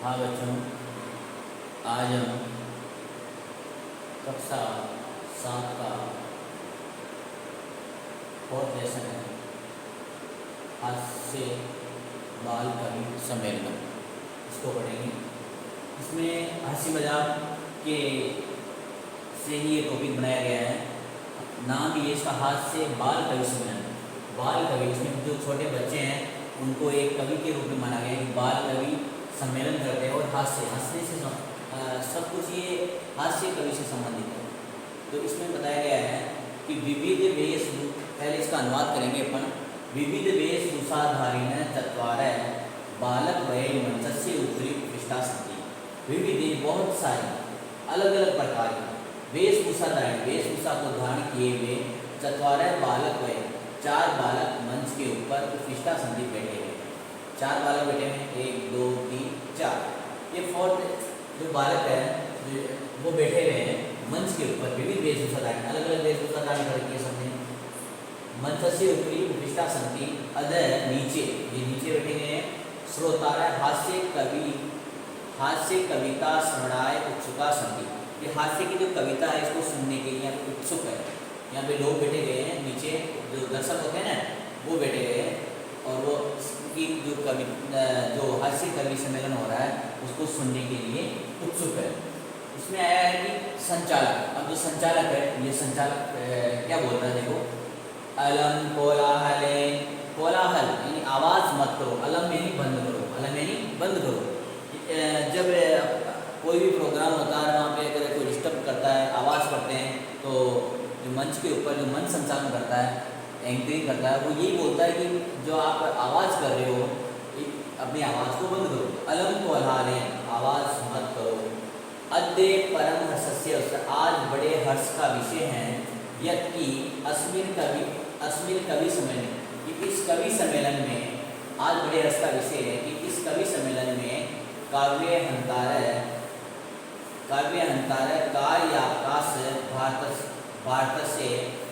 हाँ बच्चों, आज हम कक्षा 7 का फोर्थ लेसन है हास्य बाल कवि सम्मेलन, इसको पढ़ेंगे। इसमें हंसी मजाक के से ही ये टॉपिक बनाया गया है। नाम ये इसका हास्य बाल कवि सम्मेलन। बाल कवि, इसमें जो छोटे बच्चे हैं उनको एक कवि के रूप में माना गया है कि बाल कवि सम्मेलन करते हैं और हंसने से सब कुछ ये हास्य कवि से संबंधित है। तो इसमें बताया गया है कि विविध वेश, पहले इसका अनुवाद करेंगे अपन। विविध वेशभूषाधारिण चत्वारः बालक वय मंचस्य उपरि उपविष्टा सन्ति। विविध बहुत सारी अलग अलग प्रकार की वेशभूषाधारिण, वेशभूषा को धारण किए हुए चत्वारः बालक वय, 4 बालक मंच के ऊपर उपविष्टा सन्ति, बैठे हुए। 4 बालक बैठे हैं, 1 2 3 4। ये फोर्थ जो बालक है वो बैठे हुए हैं मंच के ऊपर। विविध वेशभूषा धारण, अलग अलग वेशभूषा धारण करके सबने मंचस्य उपरि उपविष्टा सन्ति। अधः नीचे, ये नीचे बैठे हुए हैं। श्रोतारः हास्य कविता श्रवणाय उत्सुका सन्ति। ये हास्य की जो कविता है इसको सुनने के लिए उत्सुक है। यहाँ पे लोग बैठे गए हैं, नीचे जो दर्शक होते हैं ना वो बैठे गए हैं और वो की जो हास्य कवि सम्मेलन हो रहा है उसको सुनने के लिए उत्सुक है। इसमें आया है कि संचालक, अब जो संचालक है ये संचालक क्या बोल रहा है, देखो। अलम कोलाहले, कोलाहल यानी आवाज़ मत करो, अलम यानी बंद करो, अलम यानी बंद करो। जब कोई भी प्रोग्राम होता है वहाँ पे अगर कोई डिस्टर्ब करता है, आवाज़ करते हैं, तो जो मंच के ऊपर जो मंच संचालन करता है, एंकरिंग करता है, वो यही बोलता है कि जो आप आवाज़ कर रहे हो अपनी आवाज़ को बंद करो। अलम कोलाहले, आवाज़ मत करो। अद्य परम हर्षस्य, आज बड़े हर्ष का विषय है यत् कि अस्मिन् कवि सम्मेलन, कि इस कवि सम्मेलन में आज बड़े हर्ष का विषय है कि इस कवि सम्मेलन में काव्यहंतारः कार्याकाश भारत से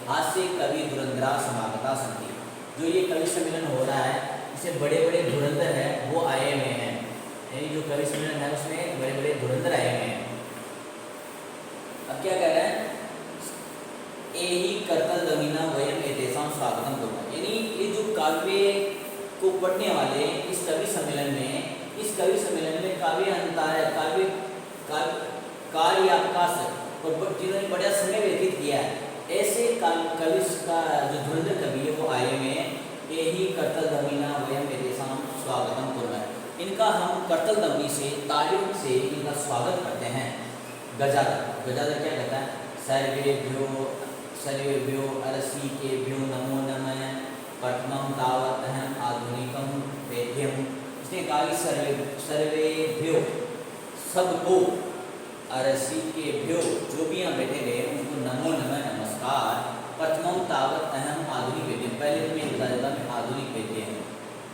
हास्य कवि धुरंधरा समागता सन्ति। जो ये कवि सम्मेलन हो रहा है इसमें बड़े बड़े धुरंधर हैं वो आए हुए हैं, यानी जो कवि सम्मेलन है उसमें बड़े बड़े धुरंधर आए हुए हैं। अब क्या कह रहे हैं, एहि कर्तव्यमिना वयम एतेषां स्वागतम कुर्मः। यानी ये जो काव्य को पढ़ने वाले इस कवि सम्मेलन में काव्य कार्याकाश और जिन्होंने बड़ा समय व्यतीत किया है, ऐसे कवि का जो धुरंधर कवि है वो आए हुए हैं। एहि कर्तव्यमिना वयम एतेषां स्वागतम कुर्मः। इनका हम कर्तव्यमी से, तालियों से इनका स्वागत करते हैं। गजाधर क्या कहता है, सर्वेभ्यो अरसिकेभ्यो नमो नमः, प्रथमं तावत् अहम् आधुनिकं वेद्यम्। इसने कहा कि सर्वेभ्यो, सबको, अरसिकेभ्यो, जो भी यहाँ बैठे गए उनको नमो नमः, नमस्कार। प्रथमं तावत् अहम् आधुनिक वेद्यम्, पहले तो मैं बता देता मैं आधुनिक वेद्य हूँ।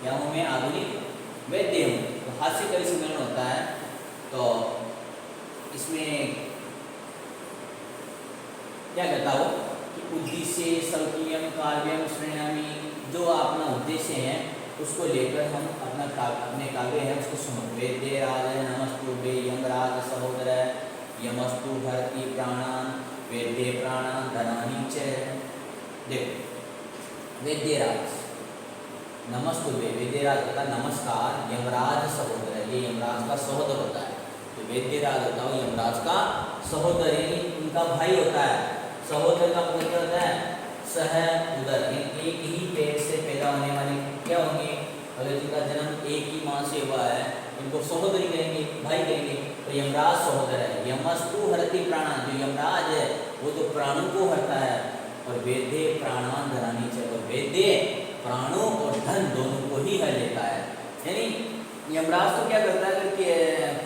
क्या हूँ मैं? आधुनिक वेद्य हूँ। तो हास्य कवि सम्मेलन होता है तो इसमें क्या कहता हो कि उद्देश्य स्वकीयम काव्यम श्रेणामि, जो अपना उद्देश्य है उसको लेकर हम अपने काव्य है उसको सुनो। वेद्यराज नमस्तुभ्ये यमराज सहोदर, यमस्तु भरति प्राणान्, वेद्ये प्राणान् धनानि च। देखो, वेद्यराज नमस्तुभ्ये, वेद्यराज होता है नमस्कार, यमराज सहोदर, ये यमराज का सहोदर होता है। तो वेद्यराज होता है यमराज का सहोदर, यानी उनका भाई होता है। सहोदर का मतलब क्या होता है? सह उदर, एक ही पेट से पैदा होने वाले क्या होंगे? अगर जिनका जन्म एक ही माँ से हुआ है इनको सहोदरी कहेंगे, भाई कहेंगे। तो यमराज सहोदर है। यमस्तु हरति प्राणान्, जो यमराज है वो तो प्राणों को हरता है। और वेद्ये प्राणान् धनानि च, और वेद्य प्राणों और धन दोनों को ही हर लेता है। यानी यमराज तो क्या करता है कि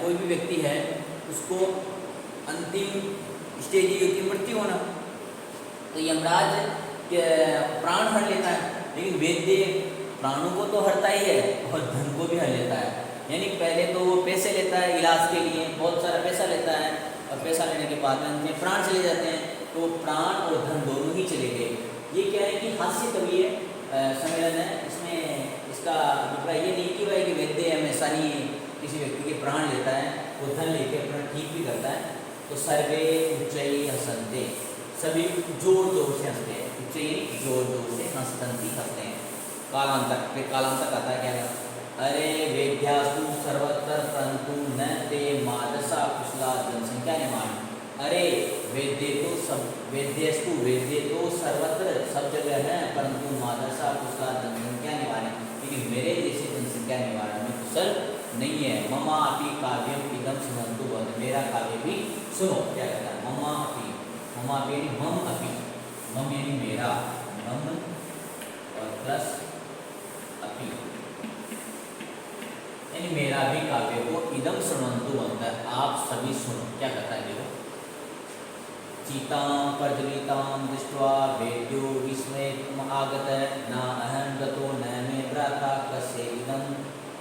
कोई भी व्यक्ति है उसको अंतिम स्टेज ये होती है मृत्यु होना, तो यमराज प्राण हर लेता है। लेकिन वेद्य प्राणों को तो हरता ही है और धन को भी हर लेता है। यानी पहले तो वो पैसे लेता है इलाज के लिए, बहुत सारा पैसा लेता है, और पैसा लेने के बाद में उनके प्राण चले जाते हैं, तो प्राण और धन दोनों ही चले गए। ये क्या है कि हास्य कवि सम्मेलन है, इसमें इसका अभिप्राय ये नहीं कि भाई कि वेद्य हमेशा नहीं किसी व्यक्ति के प्राण लेता है, वो धन लेके अपना ठीक भी करता है, तो सर्वे उच्चई हसन्ते, सभी जोर जोर से हंसते हैं। उच्चई जोर जोर से हंसते हैं। कालांतक, फिर कालांतक आता है क्या? अरे वेद्यास्तु सर्वत्र परंतु न ते मादसा कुशला जनसंख्या निमान। अरे वेद्य तो सर्वत्र सब जगह है, परंतु मादसा कुशला जनसंख्या निवारण, लेकिन मेरे जैसे जनसंख्या निवारण में कुशल नहीं है। ममा अपि काव्यम इदम सुनन्तु भवन्तः, मेरा काव्य भी सुनो। क्या कहता है? ममा अपि, मम अपि, मम यानी मेरा, मम और प्लस अपि यानी मेरा भी काव्य को इदम सुनन्तु भवन्तः, आप सभी सुनो। क्या कहता है? देखो, चीतां प्रज्वलितां दृष्ट्वा वेद्यो विस्मयम् आगतः, न अहं गतो न मे भ्राता कस्य इदं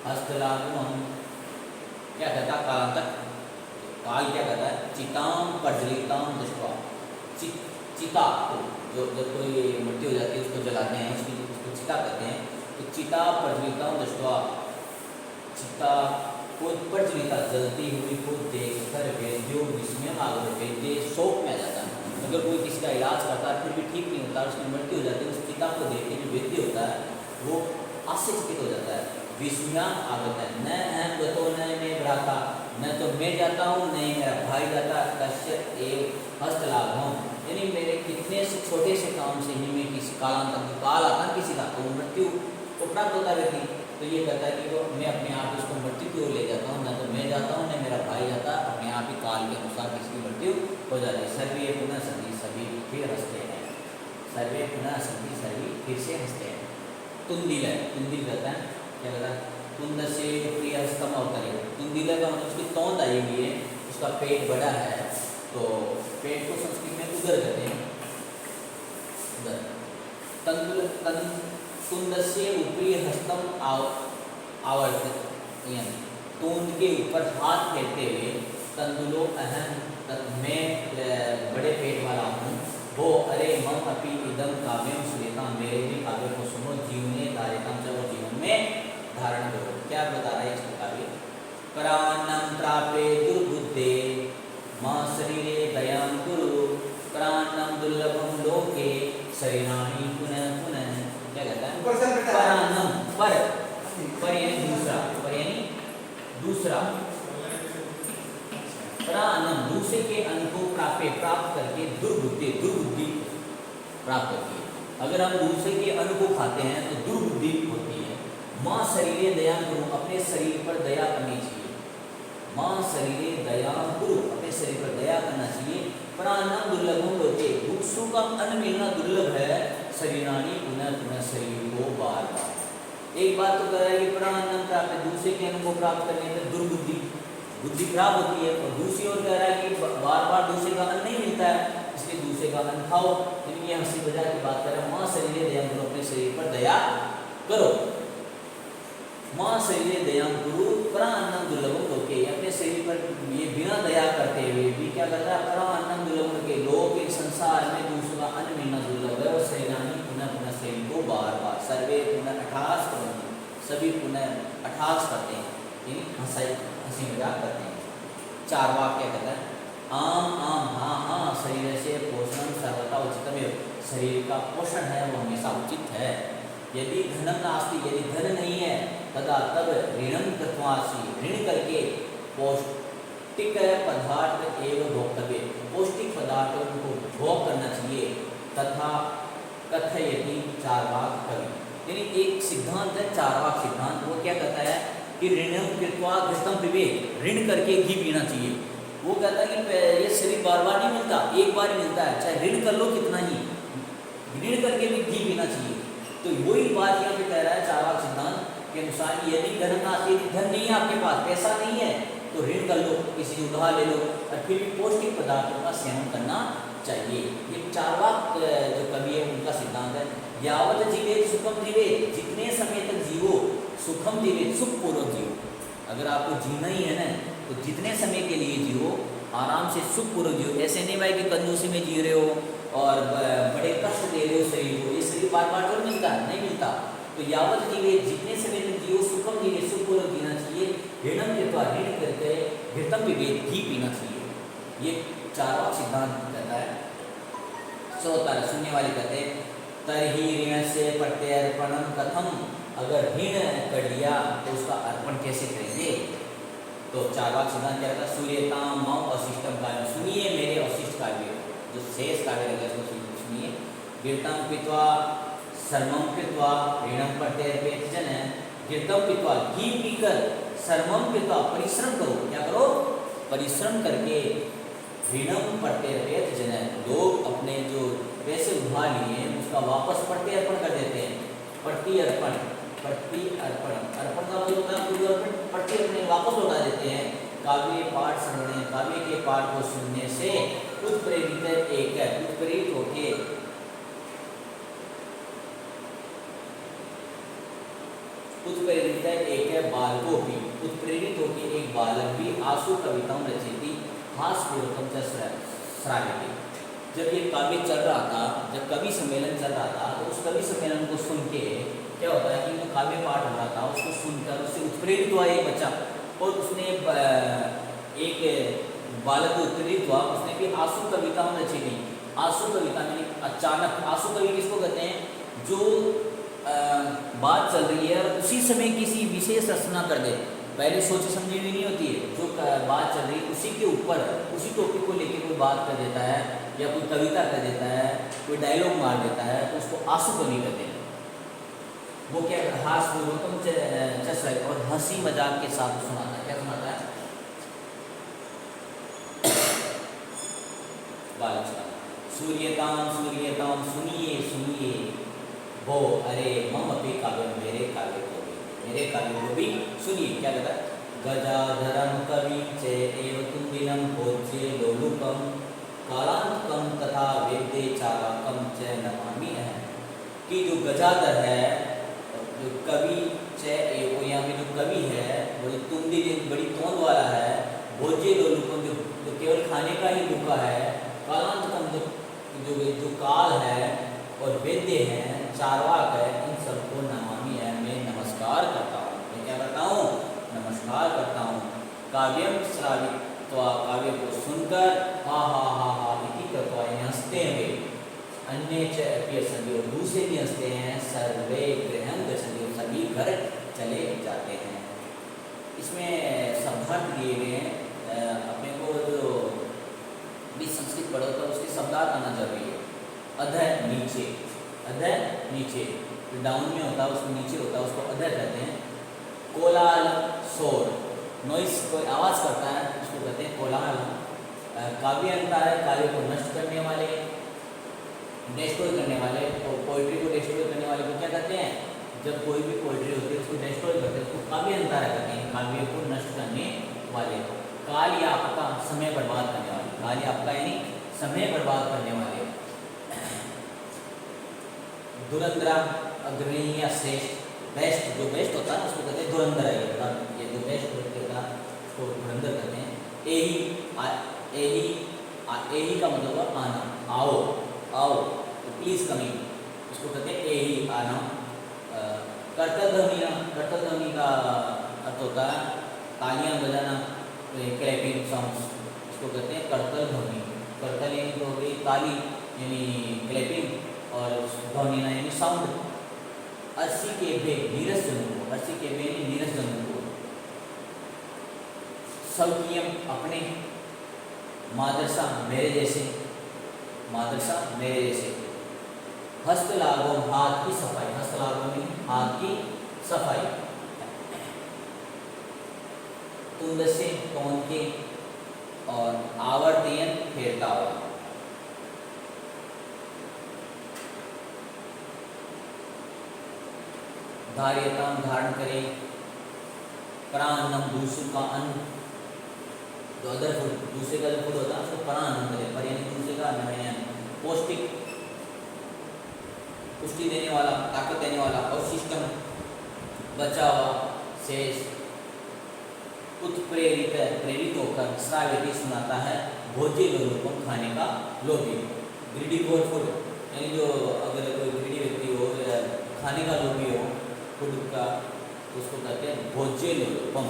हस्तलाघवम्। क्या कहता कालांतक? काल क्या कहता है? चितां प्रज्वलितां दृष्ट्वा, चिता को जो जब कोई मृत्यु हो जाती है उसको जलाते हैं, उसको चिता कहते हैं। तो चिता प्रज्वलितां दृष्ट्वा, चिता को प्रज्वलिता जलती हुई को देखकर वेद्यो विस्मय आगत, वेद्य शोक में आ जाता है। अगर कोई किसी का इलाज करता है फिर भी ठीक नहीं होता, उसकी मृत्यु हो जाती है, उस चिता को देख के जो वेद्य होता है वो आश्चर्यचकित हो जाता है। विस्मय आगत है, न अहं गतो न मे भ्राता, न तो मैं जाता हूँ न मेरा भाई जाता, कस्य एव हस्तलाघवम्, यानी मेरे कितने से छोटे से काम से ही मैं किसी कालांतक, काल आता है किसी का तो मृत्यु को प्राप्त होता व्यक्ति, तो ये कहता है कि वो मैं अपने आप उसको मृत्यु की ओर ले जाता हूँ, न तो मैं जाता हूँ न मेरा भाई जाता, अपने आप ही काल के अनुसार किसी की मृत्यु हो जाती है। सर्वे पुनः सभी, सभी फिर हंसते हैं। सर्वे पुनः सभी, सभी फिर से हंसते हैं। तुंदिल है, तुंदिल कहता है, क्या कहता है? तुंद से प्रिय हस्तम अवतरे, तुंदिल का मतलब उसकी तोंद आई हुई है, उसका पेट बड़ा है, तो पेट को संस्कृत में उदर कहते हैं। उदर तुंदस्य ऊपरी हस्तम आवर्तित, तूंद के ऊपर हाथ फेरते हुए, तंदुलो अहम, मैं बड़े पेट वाला हूँ, वो अरे मम अपि इदम काव्यम सुनेता, मेरे भी काव्य को सुनो, जीवने धारितम, जब जीवन में धारण करो। क्या बता रहा है इसका काव्य? प्राणं प्रापे दुर्बुद्धे मां शरीरे दयां कुरु, प्राणं दुर्लभम लोके शरीराणि पुनः पुनः। क्या कहता है? प्राणं, पर यानी दूसरा, पर यानी दूसरा, प्राणं दूसरे के अन्न को प्राप्त करके, दुर्बुद्धि प्राप्त करके, अगर हम दूसरे के अन्न को खाते हैं तो दुर्बुद्धि होती है। मां शरीरे दया गुरु, अपने शरीर पर दया करनी चाहिए। मां शरीरे दया गुरु, अपने शरीर पर दया करना चाहिए। प्राणं दुर्लभम लोके, दूसरों का अन्न मिलना दुर्लभ है। शरीराणि पुनः पुनः, शरीर को बार बार। एक बात तो कह रहा है कि प्राणं प्राप्त, दूसरे के अन्न को प्राप्त करने में दुर्बुद्धि, बुद्धि खराब होती है, और दूसरी ओर कह रहा है कि बार बार दूसरे का अन्न नहीं मिलता है, इसलिए दूसरे का अन्न खाओ। लेकिन ये हंसी मजाक की बात कर रहा है। मां शरीरे दया गुरु, अपने शरीर पर दया करो। मां शरीरे दया गुरु, प्राणं दुर्लभम लोके, अपने शरीर पर ये बिना दया करते हुए भी क्या करता है? प्राणं दुर्लभम लोके, लोग के संसार में दूसरों का अन्न मिलना दुर्लभ है, और शरीराणि पुनः पुनः, शरीर को बार बार, सर्वे पुनः अठास करते, सभी पुनः अठास करते हैं, हंसी मजाक करते हैं। चार वाक्य कहता है? आम आम हाँ हाँ, शरीर से पोषण सर्वथा उचितम, शरीर का पोषण है वो हमेशा उचित है। यदि धनम नास्ति, यदि धन नहीं है, तदा तब ऋणम कृत्वासि, ऋण करके पौष्टिक पदार्थ एवं भोक्तव्य, पौष्टिक पदार्थों को भोग करना चाहिए। तथा कथयति चार्वाक कवि, यानी एक सिद्धांत है चार्वाक सिद्धांत, वो क्या कहता है कि ऋणम कृत्वा घृतम पिबेत, ऋण करके घी पीना चाहिए। वो कहता है कि ये शरीर बार बार नहीं मिलता, एक बार ही मिलता है, चाहे ऋण कर लो कितना ही, ऋण करके भी घी पीना चाहिए। तो वही बात यहाँ पे कह रहा है चार्वाक सिद्धांत के अनुसार, यदि धन नास्ति, धन नहीं है आपके पास, पैसा नहीं है, तो ऋण कर लो, किसी से उधार ले लो, और फिर भी पौष्टिक पदार्थों का सेवन करना चाहिए। ये चार्वाक जो कवि है उनका सिद्धांत है। यावत जीवेत सुखम जीवेत, जितने समय तक जीवो, सुखम जीवेत, सुखपूर्वक जियो। अगर आपको जीना ही है ना, तो जितने समय के लिए जियो, आराम से सुखपूर्वक जियो। ऐसे नहीं भाई कि कंजूसी में जी रहे हो और बड़े कष्ट दे रहे हो शरीर को। ये शरीर बार बार तो मिलता है, नहीं मिलता। तो यावत जीवे, जितने समय तक जियो, सुखम जीवे, सुखपूर्वक जीना चाहिए। ऋणम कृत्वा, ऋण करके घृतम पिबेत, घी पीना चाहिए। ये चारवां सिद्धांत कहता है। श्रोता सुनने वाले कहते हैं तरही ऋण से प्रत्यर्पणम कथम, अगर ऋण कर लिया तो उसका अर्पण कैसे करेंगे। तो चारवाक सिद्धांत क्या कहता है, सूर्यताम मम अशिष्टम काव्य, सुनिए मेरे अशिष्ट काव्य, जो शेष काव्य रहेगा उसको सुनिए। कीर्तम पित्वा सर्वम पित्वा ऋणम प्रत्यर्पित जन, कीर्तम पित्वा, घी पीकर, सर्वम पित्वा, परिश्रम करो, क्या करो, परिश्रम करके, ऋणम प्रत्यर्पित जन, लोग अपने जो पैसे उधार लिए उसका वापस प्रत्यर्पण कर देते हैं। प्रत्यर्पण, प्रत्यर्पण, अर्पण का मतलब होता है प्रत्यर्पण, वापस लौटा देते हैं। काव्य पाठ श्रवण, काव्य के पाठ को सुनने से उत्प्रेरित एक, उत्प्रेरित होके, उत्प्रेरित एक बालको भी, उत्प्रेरित होके एक बालक भी आंसू कविताओं रचयति हास्यपूर्वकम च श्राव्यते। जब ये काव्य चल रहा था, जब कवि सम्मेलन चल रहा था, तो उस कवि सम्मेलन को सुन के क्या होता है कि जो काव्य पाठ हो रहा था उसको सुनकर उससे उत्प्रेरित हुआ एक बच्चा, और उसने एक बालक उत्प्रेरित हुआ, उसने भी आंसू कविताओं रची गई। आंसू कविता में अचानक, आंसू कवि किसको कहते हैं, जो बात चल रही है और उसी समय किसी विशेष रचना कर दे, पहले सोची समझी हुई नहीं होती है, जो बात चल रही है उसी के ऊपर, उसी टॉपिक को लेकर कोई बात कर देता है या कोई कविता कर देता है, कोई डायलॉग मार देता है, तो उसको आंसू कवि कहते हैं। वो क्या हास्यपूर्वकम च, और हंसी मजाक के साथ सुनाता है। क्या सुनाता है, बालक, सूर्यताम सूर्यताम, सुनिए सुनिए, वो अरे मम अपि काव्य, मेरे काव्य को भी, मेरे काव्य को भी सुनिए। क्या कहता है, गजाधरम कवि चे एव तुंबिनम भोज्ये लोलुपम कालांतकम तथा वेद्ये चालाकम च नमामि है, कि जो गजाधर है, जो कवि चे एव, यहाँ पे जो कवि है वो जो तुंबी, बड़ी तोंद वाला है, भोज्ये लोलुपम, जो केवल खाने का ही भूखा है, कालांतकम, जो काल है, और वेद्य है, चारवाक है, इन सबको नमामि है, मैं नमस्कार करता हूँ। मैं क्या करता हूँ, नमस्कार करता हूँ। काव्यम श्रावित, तो काव्य को सुनकर हा हा हा हा इति कृत्वा, हंसते हुए, अन्य च अपि हसन्ति, और दूसरे भी हंसते हैं, सर्वे गृहं गच्छन्ति, सभी घर चले जाते हैं। इसमें शब्दार्थ दिए गए हैं। अपने को जो भी संस्कृत पढ़ो तो उसके शब्दार्थ आना जरूरी है। अधर नीचे, अधर नीचे, डाउन में होता है उसको नीचे होता है, उसको अधर कहते हैं। कोलाहल, शोर, नॉइस, कोई आवाज़ करता है उसको कहते हैं कोलाहल। काव्य अंतर है, काव्य को नष्ट करने वाले, डिस्ट्रॉय करने वाले, तो पोइट्री को डिस्ट्रॉय करने वाले को क्या कहते हैं, जब कोई भी पोइट्री होती है उसको डिस्ट्रॉय करते हैं, उसको काव्य अंतर कहते हैं, काव्य को नष्ट करने वाले। काल या आपका, समय बर्बाद करने वाले, काल या आपका यानी समय बर्बाद करने वाले। धुरंधरा, अग्रणी या श्रेष्ठ, बेस्ट, जो बेस्ट होता है उसको कहते हैं धुरंधर है। ये जो बेस्ट होता है उसको धुरंधर कहते हैं। एही का मतलब है आना, आओ आओ, तो प्लीज कमिंग, उसको कहते हैं एही, आना। कर्तध्वनि, कर्तध्वनि का अर्थ होता है तालियां बजाना, क्लैपिंग साउंड्स, इसको कहते हैं कर्तल ध्वनि। कर्तल यानी तो हो गई ताली यानी क्लैपिंग, और ध्वनि यानी साउंड। अर्शी के भे, नीरस जनु को, अर्शी के भे नीरस जनु को। स्वकीयम, अपने, मादरसा, मेरे जैसे, मादरसा मेरे जैसे। हस्तलाघव, हाथ की सफाई, हस्तलाघव में हाथ की सफाई। तुंद से, तोन के, और आवर्तयन, फेरता हुआ। धार्यताम, धारण करे। प्राणम, दूसरे का अन्न, जो अदर फूड, दूसरे का जो फूड होता है उसको प्राण करे, पर यानी दूसरे का अन्न है। पौष्टिक, पुष्टि देने वाला, ताकत देने वाला। अवशिष्टम, बचा हुआ, शेष। उत्प्रेरित, प्रेरित होकर, श्राव्यति, सुनाता है। भोज्य लोलुपम, खाने का लोभी। ग्रीडी फॉर फूड, यानी जो अगर कोई ग्रीडी व्यक्ति हो या खाने का लोभी हो फूड का, उसको कहते हैं भोज्य लोलुपम,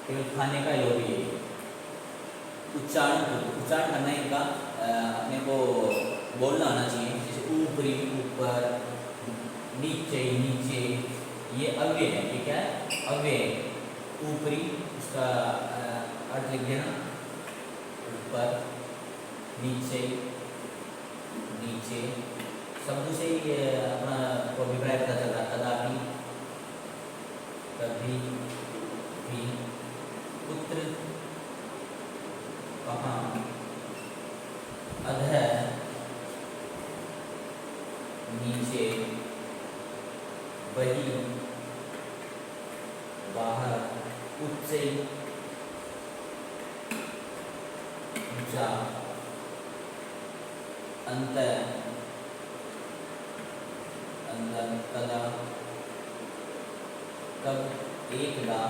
केवल खाने का लोभी है। उच्चारण करना इनका अपने को बोलना आना चाहिए, जैसे ऊपरी ऊपर, नीचे नीचे, ये अव्यय है। ये क्या है? अव्यय है। ऊपरी उसका अर्थ लिख देना, ऊपर, नीचे नीचे, शब्द से ही अपना अभिप्राय पता चल रहा है। कदापि, कभी भी, पुत्र, कहाँ, अधः, नीचे, बही, बाहर, उच्च, ऊंचा, अंतर, अंदर, कदा, कब, एकदा,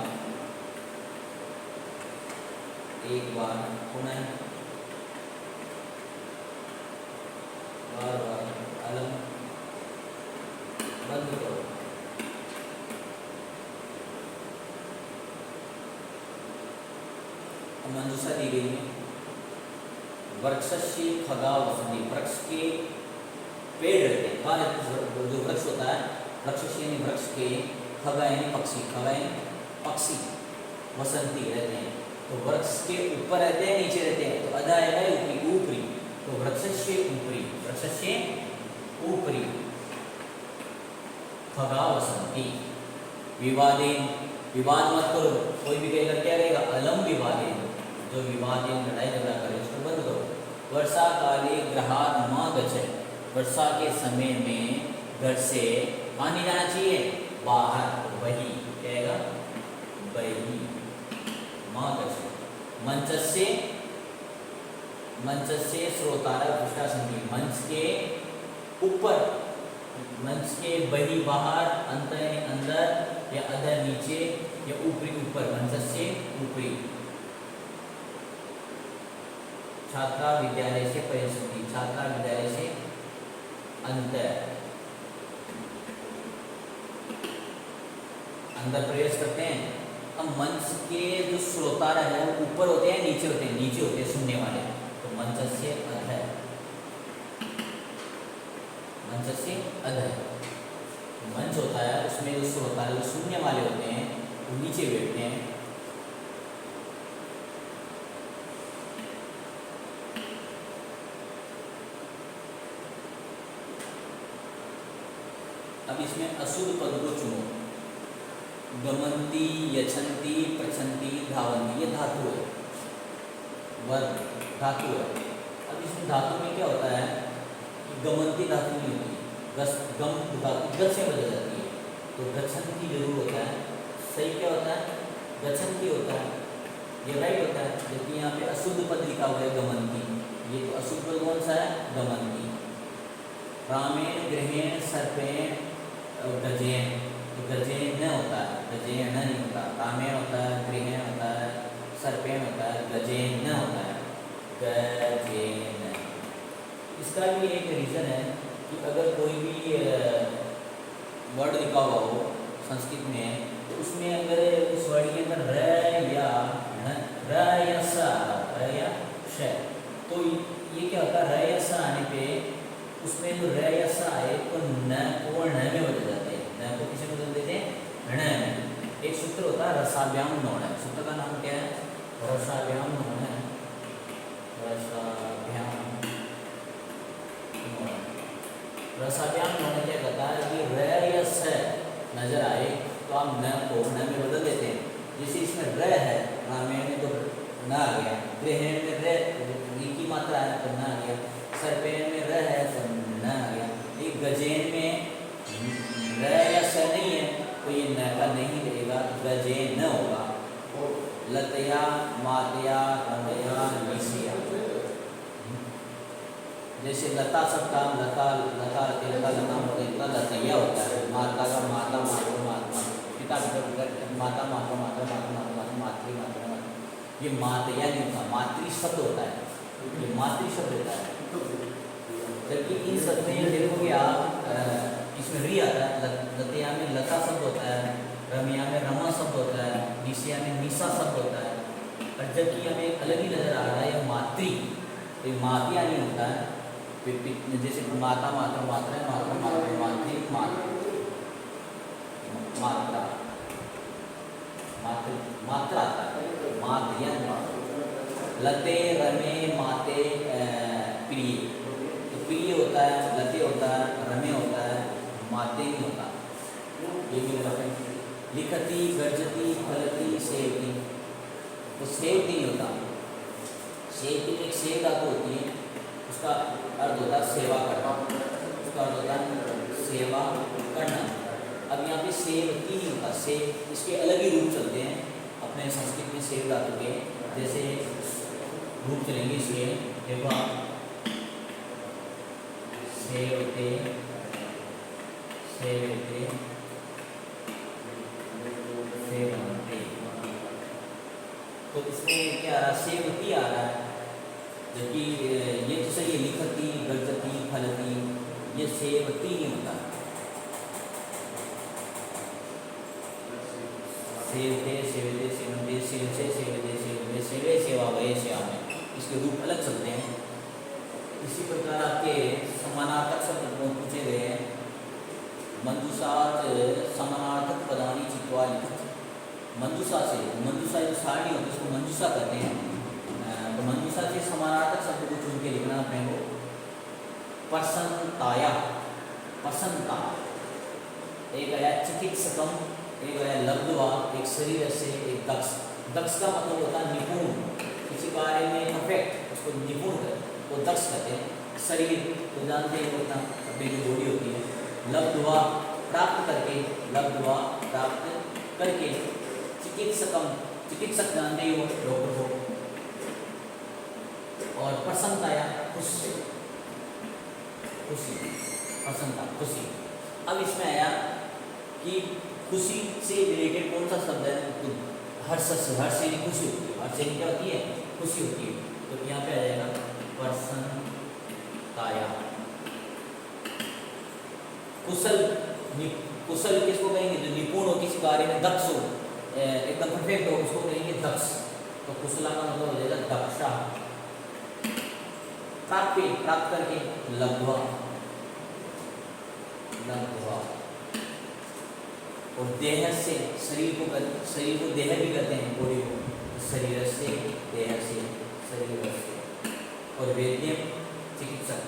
एक बार, पुनः, बार बार, अलम, बंद करो। मंजूषा दी गई है। वृक्षस्य खगा वसंती, वृक्ष के पेड़ रहते हैं। कहाँ जो वृक्ष होता है, वृक्ष यानी वृक्ष के, खगा यानी पक्षी, खगा यानी पक्षी, वसंती रहते हैं। तो वृक्ष के ऊपर रहते हैं, नीचे रहते हैं, तो अधा है ऊपरी, ऊपरी। तो वृक्षस्य ऊपरी, वृक्षस्य ऊपरी, खगा वसंती। विवादेन, विवाद मत करो। कोई भी कहेगा क्या रहेगा? अलम विवादेन, जो विवादेन लड़ाई झगड़ा करे उसको बंद करो। वर्षा काले गृहात् मा गच्छेत्, वर्षा के समय में घर से कहाँ नहीं जाना चाहिए? बाहर, बही, कहेगा बही, माँ गच्छेत्। मंचस्य, मंचस्य श्रोतारः पृष्ठा सन्ति, मंच के ऊपर, मंच के बही बाहर, अंत अंदर, या अधर नीचे, या ऊपरी ऊपर, मंचस्य ऊपरी। छात्रा विद्यालय से परिसंधि, छात्रा विद्यालय से अंतर, अंदर प्रवेश करते हैं। अब मंच के जो श्रोता है वो ऊपर होते हैं, नीचे होते हैं? नीचे होते हैं, सुनने वाले। तो मंच से अधः, मंच से अधः, मंच होता है उसमें जो श्रोता है, जो सुनने वाले होते हैं, वो नीचे बैठते हैं। अब इसमें अशुद्ध पद को चुनो। गमंती, यछंती, प्रछंती, धावंती, ये धातु है, वर्ग धातु है। अब इसमें धातु में क्या होता है कि गमंती धातु नहीं होती, गम धातु गच से बदल जाती है, तो गच्छन्ति जरूर होता है। सही क्या होता है? गच्छन्ति होता है, ये राइट होता है। जबकि यहाँ पे अशुद्ध पद लिखा हुआ है गमंती, ये तो अशुद्ध पद कौन सा है? गमंती। रामेण, गृहेण, सर्पेण, गजेन, तो गजेन न होता है, गजेन न नहीं होता। रामेण होता है, गृहेण होता है, सर्पेण होता है, गजेन न होता है, गजेन। इसका भी एक रीज़न है कि अगर कोई भी वर्ड लिखा हुआ हो संस्कृत में, तो उसमें अगर उस वर्ड के अंदर र या न, र या स, र या श, तो ये क्या होता है? र या स आने पे उसमें जो र या स आए तो न को न में बदल जाते हैं। न को किसे बदल देते हैं? ण में। एक सूत्र होता है रसाभ्याम नोण, सूत्र का नाम क्या है? रसाभ्याम नोण, रसाभ्याम नोण। रसाभ्याम नोण क्या कहता है कि र या स नजर आए तो आप न को न में बदल देते हैं। जैसे इसमें र है, रामेण में तो न आ गया, गृहेण में र की मात्रा है तो न आ गया, सर्पेण में र है तो न आ गया। एक गजेन में र या स नहीं है तो ये न का नहीं रहेगा, गजेन न होगा। लतया, मातया, रमया, निशिया, जैसे लता सबका लता, लता लता नाम होता है, लतैया होता है। माता का माता, मातृ माता, पिता पिता, माता माता, माता माता, माता माता, मातृ माता, ये मातया नहीं होता, मातृ शब्द होता है, ये मातृ शब्द होता है। जबकि इन सब में देखोगे आप, इसमें री आता है, लतिया में लता शब्द होता है, रमिया में रमा शब्द होता है, निशिया में निशा शब्द होता है। और जबकि हमें अलग ही नज़र आ रहा है, यह मातृ, तो मातिया नहीं होता है, जैसे माता माता मात्रा है, मात्रा मात्रा मातृ मात्रा मातृ मात्रा आता है, मात्रिया लते रमे माते प्रिय, तो प्रिय होता है, लते होता है, रमे होता है, माते नहीं होता। ये भी लिखती गर्जती फलती सेवती, तो सेव नहीं होता। सेव की एक सेव धातु होती है, उसका अर्थ होता है सेवा करना, उसका अर्थ होता है सेवा करना। अब यहाँ पे सेवती नहीं होता, सेव इसके अलग ही रूप चलते हैं अपने संस्कृत में सेव धातु के। जैसे रूप चलेंगे इसके, देखो आप, सेवते सेवते सेवते, तो इसमें क्या आ रहा है, सेवती आ रहा है। जबकि ये तो सही है, लिखती गर्जती फलती, ये सेवती नहीं होता। सेवते सेवते सेवते सेवसे सेवते सेवते सेवे सेवा वये सेवा में, इसके रूप अलग चलते हैं। इसी प्रकार आपके समानार्थक शब्द पूछे गए हैं। मंजूषात समानार्थक पदानी चित्वा लिखित, मंजूषा से, मंजूषा जो सारणी होती है उसको मंजूषा कहते हैं। तो मंजूषा से समानार्थक शब्द को चुन के लिखना अपने को। प्रसन्नताया, प्रसन्नता, एक आया चिकित्सकम, एक आया लब्धवा, एक शरीर से, एक दक्ष। दक्ष का मतलब होता है निपुण, किसी कार्य में परफेक्ट, उसको निपुण है वो दक्ष कहते हैं। शरीर तो जानते हैं वो अपनी जो बॉडी होती है। लब्धवा प्राप्त करके, लब्धवा प्राप्त करके। चिकित्सकम, चिकित्सक जानते ही हो डॉक्टर को। और प्रसन्नताया खुशी, खुशी, प्रसन्नता खुशी। अब इसमें आया कि खुशी से रिलेटेड कौन सा शब्द है, तो हर्ष से, हर्ष से खुशी होती है, हर्ष से क्या होती है, खुशी होती है। तो यहाँ पे आ जाएगा प्रसन्नताया। कुशल, कुशल किसको कहेंगे, जो निपुण हो किसी कार्य में, दक्ष हो, एकदम परफेक्ट हो, उसको कहेंगे दक्ष। तो कुशला का मतलब हो जाएगा दक्षा। प्राप्त, प्राप्त करके, लब्धवा, लब्धवा। और देह से, शरीर को देह भी कहते हैं, बॉडी को, शरीर से, देह से, शरीर से। और वैद्य, चिकित्सक,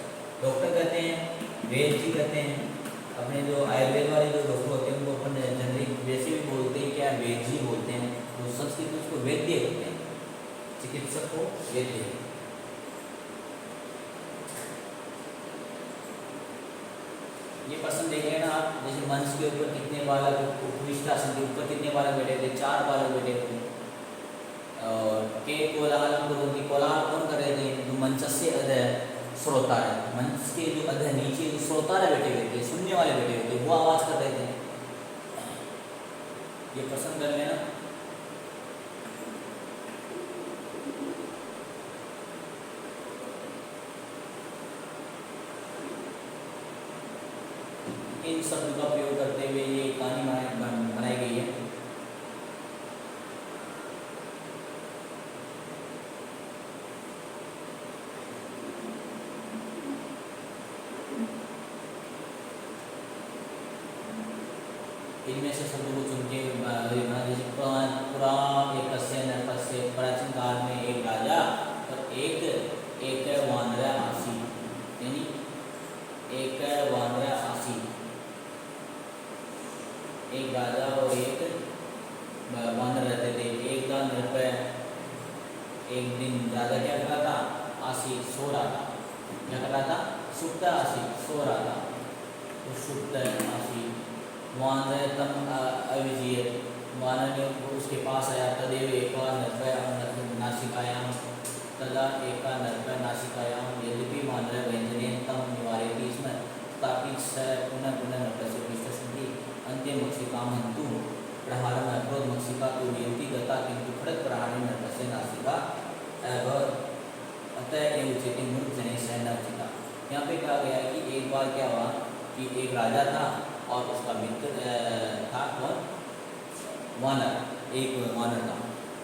डॉक्टर कहते हैं, वैद्य जी कहते हैं। अपने जो आयुर्वेद वाले जो डॉक्टर होते हैं उनको अपन जनरली वैसे भी बोलते हैं, क्या वैद्य जी बोलते हैं, तो संस्कृत में उसको वैद्य कहते हैं, चिकित्सक को वैद्य। ये प्रश्न देखेंगे ना आप, जैसे मंच के ऊपर कितने बालक, उपविष्टासन के ऊपर कितने बालक बैठे थे, 4 बालक बैठे थे। और के कोलाहल करोगी, कोलाहल कौन कर रहे थे, जो मंच से अधः श्रोता है, मंच के जो अधः नीचे जो श्रोता बैठे हुए थे, सुनने वाले बैठे हुए थे, वो आवाज कर रहे थे। ये प्रश्न कर लेना। इन शब्द का प्रयोग करते हुए ये कहानी बनाई गई है। इनमें से शब्दों को चुन के जैसे पुरा एक प्राचीन काल में एक राजा और एक वानर आसी, यानी एक वानर आसी, एक राजा और एक वानर रहते थे। एक का नृपय, एक दिन राजा क्या कर रहा था, आसी सो रहा था, क्या कर रहा था, सुप्त आसी सो रहा था, तो सुप्त आसी। वानर तम अविजीय, वानर ने उसके पास आया, तदेव एका नृपय नासिकायाम, तदा एका नृपय नासिकायाम, यद्यपि वानर व्यंजने तम निवारयति स्म, तथापि स पुनः पुनः नृपस्य पृष्ठसन्ति अन्ते मक्षिकां हन्तु प्रहारम् अकरोत्, मक्षिका तु नियति गता किन्तु खड्ग प्रहारेण नृपस्य नासिका अभवत्, अतः एव उच्यते मूर्खजनैः सह न उचिता। यहाँ पे कहा गया है कि एक बार क्या हुआ कि एक राजा था और उसका मित्र था कौन, वानर, एक वानर था।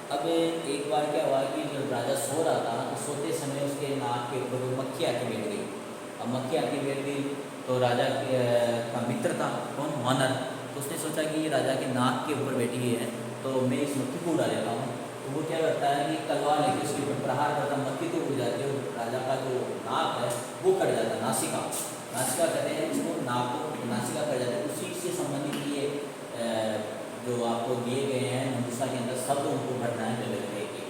अब एक बार क्या हुआ कि जब राजा सो रहा था तो सोते समय उसके नाक के ऊपर मक्खी आके बैठ गई। अब मक्खी आके बैठ गई तो राजा का मित्र था कौन, वानर, तो उसने सोचा कि ये राजा के नाक के ऊपर बैठी हुई है तो मैं इस मक्खी को उड़ा लेता हूँ। तो वो क्या करता है कि तलवार लेके उसके ऊपर प्रहार करता, मक्खी तो उड़ जाती है, राजा का जो नाक है वो कट जाता है, नासिका, नासिका कहते हैं उसको, नाक को नासिका कट जाता है। उसी से संबंधित ये जो आपको दिए गए हैं मंजूषा के अंदर शब्द उनको भरना है जगह जगह एक एक।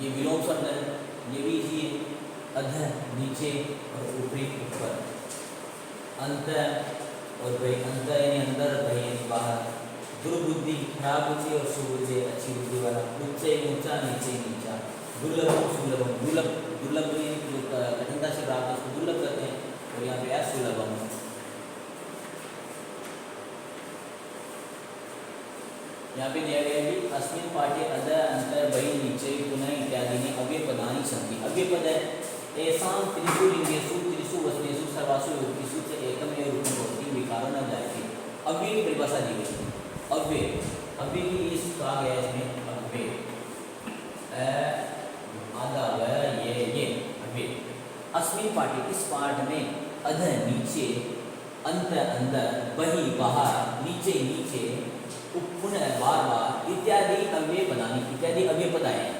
ये विलोम शब्द है, ये भी इसी अध नीचे और ऊपरी ऊपर, अंत और भाई अंत यानी अंदर, भाई यानी बाहर, दुर्बुद्धि खराब बुद्धि और सुबुद्धि अच्छी बुद्धि वाला, ऊंचे ऊंचा नीचे नीचा, दुर्लभ सुलभ, दुर्लभ दुर्लभ जो कठिनता से प्राप्त है उसको दुर्लभ कहते हैं, और यहाँ पे है सुलभम। यहाँ पे दिया गया है कि अस्मिन् पाठे अध अंत बहि नीचे पुनः इत्यादि ने अव्यपदानि सन्ति। अव्यपद है एषां त्रिषु लिंगेषु त्रिषु वचनेषु सर्वासु विभक्तिषु च एकमेव रूपं भवति विकारो न जायते। अव्यय की परिभाषा दी गई है। अव्यय, अव्यय के लिए कहा गया है इसमें अव्यय, आधा ये अव्यय। अस्मिन् पाठे, इस पाठ में, अध नीचे, अंत अंदर, बहि बाहर, नीचे नीचे, पुनः बार बार, इत्यादि अव्यय पदानी, इत्यादि अव्यय पद आए हैं।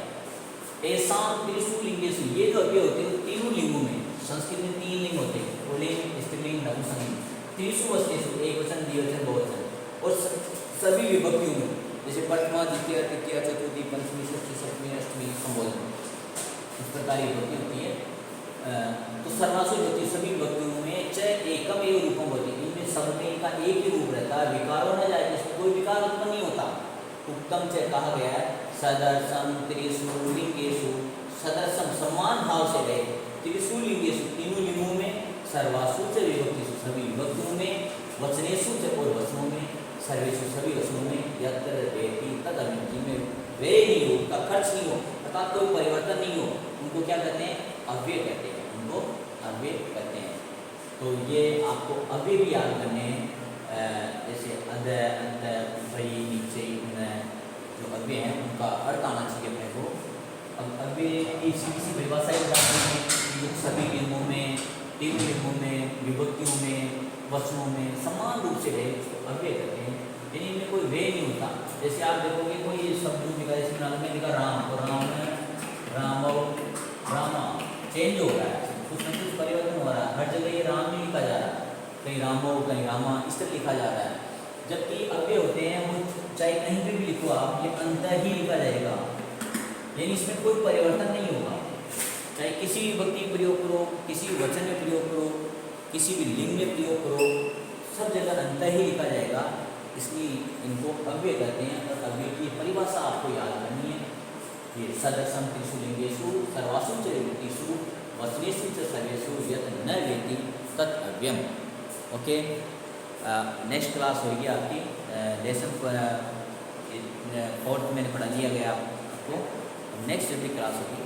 ऐसा त्रिषु लिंगेषु, ये जो अव्यय होते हैं तीनों लिंगों में, संस्कृत में 3 लिंग होते हैं, पुल्लिंग, स्त्रीलिंग, नपुंसकलिंग। त्रिषु वचनेषु, एक वचन, द्विवचन, बहुवचन, और सभी विभक्तियों में, जैसे प्रथमा, द्वितीय, तृतीय, चतुर्थी, पंचमी, षष्ठी, सप्तमी, अष्टमी, संबोधन, इस प्रकार की विभक्ति होती है। तो सर्वासु विभक्ति, सभी विभक्तियों में च एकम एव रूपम होती है, इनमें सब में इनका एक ही रूप रहता है, विकारो न जाए, इसमें कोई विकार उत्पन्न नहीं होता। उत्तम से कहा गया है सदर्शम त्रिषु लिंगेषु, सदर्शम समान भाव से रहे, त्रिषु लिंगेषु, तीनों लिंगों में, सर्वासु च विभक्तिषु, सभी विभक्तियों में, वचनेषु च, और वचनों में, सर्वेषु, सभी वचनों में, यत्र वेति तद अभिवृत्ति में वे नहीं हो, उनका खर्च नहीं हो, अर्थात कोई परिवर्तन नहीं हो, उनको क्या कहते हैं, अव्यय कहते हैं, उनको अव्यय कहते हैं। तो ये आपको अव्यय भी याद करने हैं, जैसे अध अंत बहि नीचे, जो अव्यय हैं उनका अर्थ आना चाहिए अपने को। अब अव्यय की सीधी परिभाषा ही बताते हैं कि सभी लिंगों में, तीन लिंगों में, विभक्तियों में, वचनों में समान रूप से रहे, उसको अव्यय कहते हैं, यानी इनमें कोई वे नहीं होता। जैसे आप देखोगे कोई शब्द लिखा, जैसे नाम में लिखा राम, तो राम राम और रामा चेंज हो रहा है, कुछ न कुछ परिवर्तन हो रहा है, हर जगह ये राम नहीं लिखा जा रहा, कहीं रामो कहीं रामा, इस तरह लिखा जा रहा है। जबकि अव्यय होते हैं वो चाहे कहीं पे भी लिखो आप, ये अंत ही लिखा जाएगा, यानी इसमें कोई परिवर्तन नहीं होगा, चाहे किसी भी विभक्ति प्रयोग करो, किसी भी वचन में प्रयोग करो, किसी भी लिंग में प्रयोग करो, सब जगह अंत ही लिखा जाएगा, इसलिए इनको अव्यय कहते हैं। और अव्यय की परिभाषा आपको याद करनी है, ये सदर्शम त्रिषु लिंगेषु सर्वासु च विभक्तिषु वचनेषु च सर्वेषु यत् न वेति तत् अव्ययम्। ओके, नेक्स्ट क्लास होगी आपकी लेसन 4th मैंने पढ़ा दिया गया आपको, नेक्स्ट जब भी क्लास होगी